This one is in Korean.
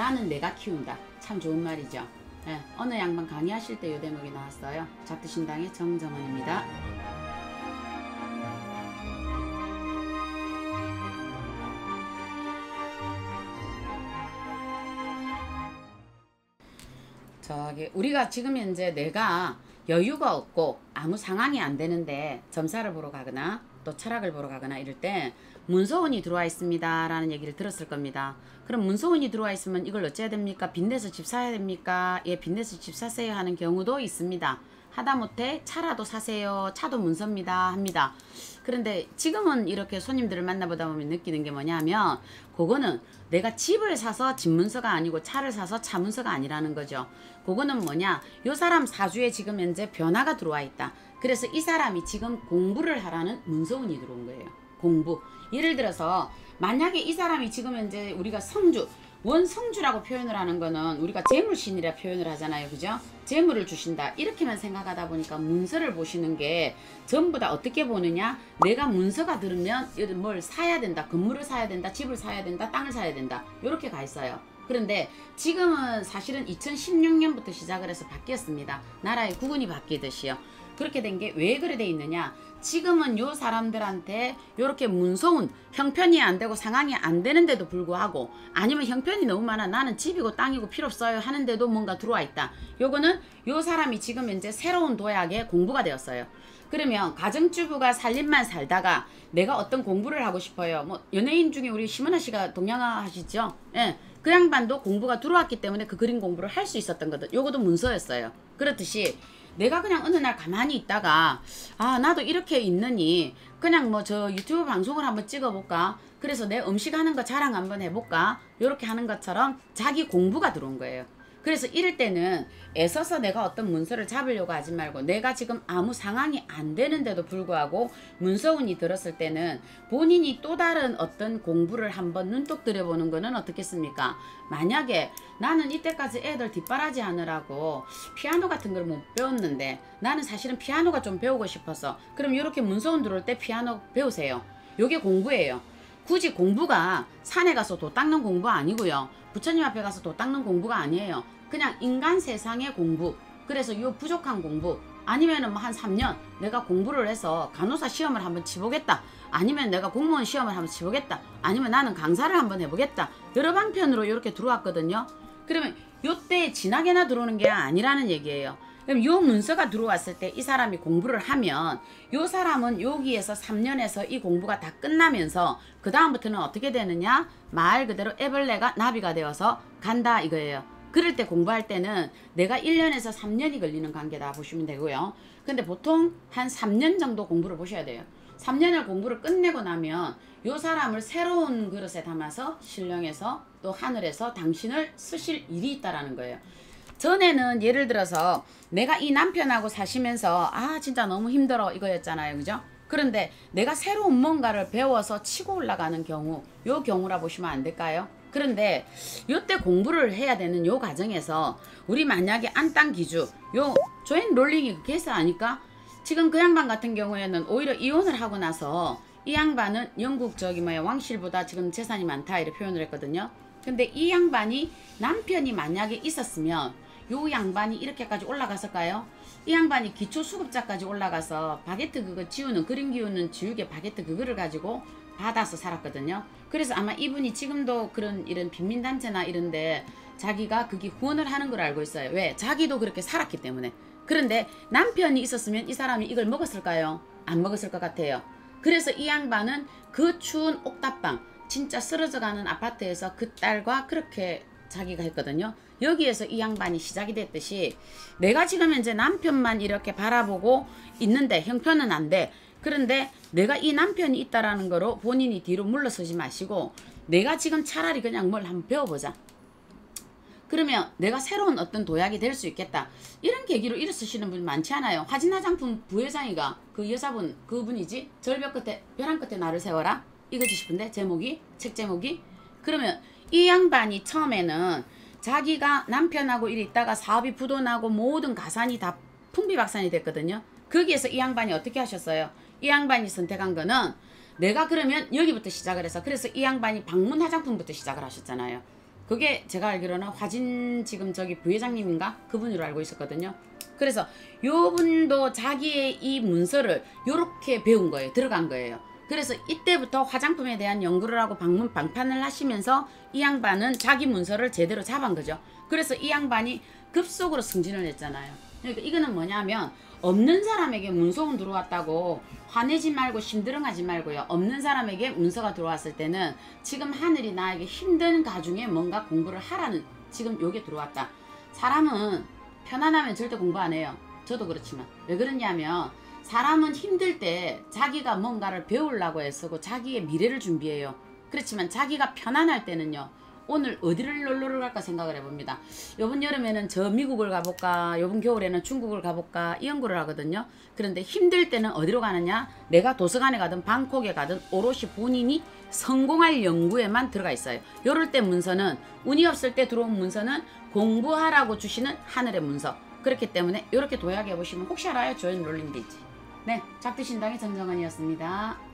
나는 내가 키운다. 참 좋은 말이죠. 예, 어느 양반 강의하실 때 이 대목이 나왔어요. 잡두신당의 정정원입니다. 저기 우리가 지금 현재 내가 여유가 없고 아무 상황이 안 되는데 점사를 보러 가거나 또 철학을 보러 가거나 이럴 때 문서운이 들어와 있습니다 라는 얘기를 들었을 겁니다. 그럼 문서운이 들어와 있으면 이걸 어째야 됩니까? 빚내서 집 사야 됩니까? 예, 빚내서 집 사세요 하는 경우도 있습니다. 하다못해 차라도 사세요. 차도 문서입니다 합니다. 그런데 지금은 이렇게 손님들을 만나보다 보면 느끼는 게 뭐냐면 그거는 내가 집을 사서 집문서가 아니고 차를 사서 차문서가 아니라는 거죠. 그거는 뭐냐, 요 사람 사주에 지금 현재 변화가 들어와 있다. 그래서 이 사람이 지금 공부를 하라는 문서운이 들어온 거예요. 공부. 예를 들어서 만약에 이 사람이 지금 현재 우리가 성주, 원성주라고 표현을 하는 거는 우리가 재물신이라 표현을 하잖아요. 그죠? 재물을 주신다. 이렇게만 생각하다 보니까 문서를 보시는 게 전부 다 어떻게 보느냐, 내가 문서가 들으면 뭘 사야 된다. 건물을 사야 된다. 집을 사야 된다. 땅을 사야 된다. 이렇게 가 있어요. 그런데 지금은 사실은 2016년부터 시작을 해서 바뀌었습니다. 나라의 국운이 바뀌듯이요. 그렇게 된 게 왜 그래 돼 있느냐, 지금은 요 사람들한테 요렇게 문서운 형편이 안 되고 상황이 안 되는데도 불구하고, 아니면 형편이 너무 많아 나는 집이고 땅이고 필요 없어요 하는데도 뭔가 들어와 있다. 요거는 요 사람이 지금 현재 새로운 도약에 공부가 되었어요. 그러면 가정주부가 살림만 살다가 내가 어떤 공부를 하고 싶어요. 뭐 연예인 중에 우리 심은하 씨가 동양화 하시죠. 예. 그 양반도 공부가 들어왔기 때문에 그 그림 공부를 할 수 있었던 거든. 요것도 문서였어요. 그렇듯이 내가 그냥 어느 날 가만히 있다가 아 나도 이렇게 있느니 그냥 뭐 저 유튜브 방송을 한번 찍어볼까, 그래서 내 음식 하는 거 자랑 한번 해볼까, 요렇게 하는 것처럼 자기 공부가 들어온 거예요. 그래서 이럴 때는 애써서 내가 어떤 문서를 잡으려고 하지 말고, 내가 지금 아무 상황이 안 되는데도 불구하고 문서운이 들었을 때는 본인이 또 다른 어떤 공부를 한번 눈독 들여보는 거는 어떻겠습니까? 만약에 나는 이때까지 애들 뒷바라지 하느라고 피아노 같은 걸 못 배웠는데 나는 사실은 피아노가 좀 배우고 싶어서, 그럼 이렇게 문서운 들어올 때 피아노 배우세요. 요게 공부예요. 굳이 공부가 산에 가서 도 닦는 공부 아니고요. 부처님 앞에 가서 도 닦는 공부가 아니에요. 그냥 인간 세상의 공부. 그래서 요 부족한 공부, 아니면은 뭐 한 3년 내가 공부를 해서 간호사 시험을 한번 치보겠다, 아니면 내가 공무원 시험을 한번 치보겠다, 아니면 나는 강사를 한번 해보겠다, 여러 방편으로 이렇게 들어왔거든요. 그러면 요때 진하게나 들어오는 게 아니라는 얘기예요. 그럼 요 문서가 들어왔을 때 이 사람이 공부를 하면 요 사람은 여기에서 3년에서 이 공부가 다 끝나면서 그 다음부터는 어떻게 되느냐, 말 그대로 애벌레가 나비가 되어서 간다 이거예요. 그럴 때 공부할 때는 내가 1년에서 3년이 걸리는 관계다 보시면 되고요. 근데 보통 한 3년 정도 공부를 보셔야 돼요. 3년을 공부를 끝내고 나면 요 사람을 새로운 그릇에 담아서 신령에서 또 하늘에서 당신을 쓰실 일이 있다라는 거예요. 전에는 예를 들어서 내가 이 남편하고 사시면서 아 진짜 너무 힘들어 이거였잖아요. 그죠? 그런데 내가 새로운 뭔가를 배워서 치고 올라가는 경우, 요 경우라 보시면 안 될까요? 그런데 요때 공부를 해야 되는 요 과정에서 우리 만약에 안땅 기주, 요 조인 롤링이 그 케이스 아닐까? 지금 그 양반 같은 경우에는 오히려 이혼을 하고 나서 이 양반은 영국 저기 뭐야 왕실보다 지금 재산이 많다 이렇게 표현을 했거든요. 근데 이 양반이 남편이 만약에 있었으면 요 양반이 이렇게까지 올라갔을까요? 이 양반이 기초수급자까지 올라가서 바게트 그거 지우는, 그림 기우는 지우개 바게트 그거를 가지고 받아서 살았거든요. 그래서 아마 이분이 지금도 그런 이런 빈민단체나 이런데 자기가 그게 후원을 하는 걸 알고 있어요. 왜? 자기도 그렇게 살았기 때문에. 그런데 남편이 있었으면 이 사람이 이걸 먹었을까요? 안 먹었을 것 같아요. 그래서 이 양반은 그 추운 옥탑방, 진짜 쓰러져가는 아파트에서 그 딸과 그렇게 자기가 했거든요. 여기에서 이 양반이 시작이 됐듯이 내가 지금 현재 남편만 이렇게 바라보고 있는데 형편은 안 돼. 그런데 내가 이 남편이 있다라는 거로 본인이 뒤로 물러서지 마시고 내가 지금 차라리 그냥 뭘 한번 배워보자. 그러면 내가 새로운 어떤 도약이 될 수 있겠다. 이런 계기로 일을 쓰시는 분 많지 않아요. 화진화장품 부회장이가 그 여자분, 그분이지? 절벽 끝에 벼랑 끝에 나를 세워라 이거지 싶은데 제목이, 책 제목이. 그러면 이 양반이 처음에는 자기가 남편하고 이리 있다가 사업이 부도나고 모든 가산이 다 풍비박산이 됐거든요. 거기에서 이 양반이 어떻게 하셨어요? 이 양반이 선택한 거는 내가 그러면 여기부터 시작을 해서, 그래서 이 양반이 방문 화장품부터 시작을 하셨잖아요. 그게 제가 알기로는 화진 지금 저기 부회장님인가? 그분으로 알고 있었거든요. 그래서 요 분도 자기의 이 문서를 요렇게 배운 거예요. 들어간 거예요. 그래서 이때부터 화장품에 대한 연구를 하고 방판을 하시면서 이 양반은 자기 문서를 제대로 잡은 거죠. 그래서 이 양반이 급속으로 승진을 했잖아요. 그러니까 이거는 뭐냐면 없는 사람에게 문서운 들어왔다고 화내지 말고 심드렁하지 말고요. 없는 사람에게 문서가 들어왔을 때는 지금 하늘이 나에게 힘든 가중에 뭔가 공부를 하라는 지금 요게 들어왔다. 사람은 편안하면 절대 공부 안 해요. 저도 그렇지만 왜 그러냐면 사람은 힘들 때 자기가 뭔가를 배우려고 애쓰고 자기의 미래를 준비해요. 그렇지만 자기가 편안할 때는요. 오늘 어디를 놀러를 갈까 생각을 해봅니다. 요번 여름에는 저 미국을 가볼까, 요번 겨울에는 중국을 가볼까 이 연구를 하거든요. 그런데 힘들 때는 어디로 가느냐? 내가 도서관에 가든 방콕에 가든 오롯이 본인이 성공할 연구에만 들어가 있어요. 요럴 때 문서는 운이 없을 때 들어온 문서는 공부하라고 주시는 하늘의 문서. 그렇기 때문에 이렇게 도약해 보시면 혹시 알아요? 조연 롤링 되지. 네, 작두신당의 정정은이었습니다.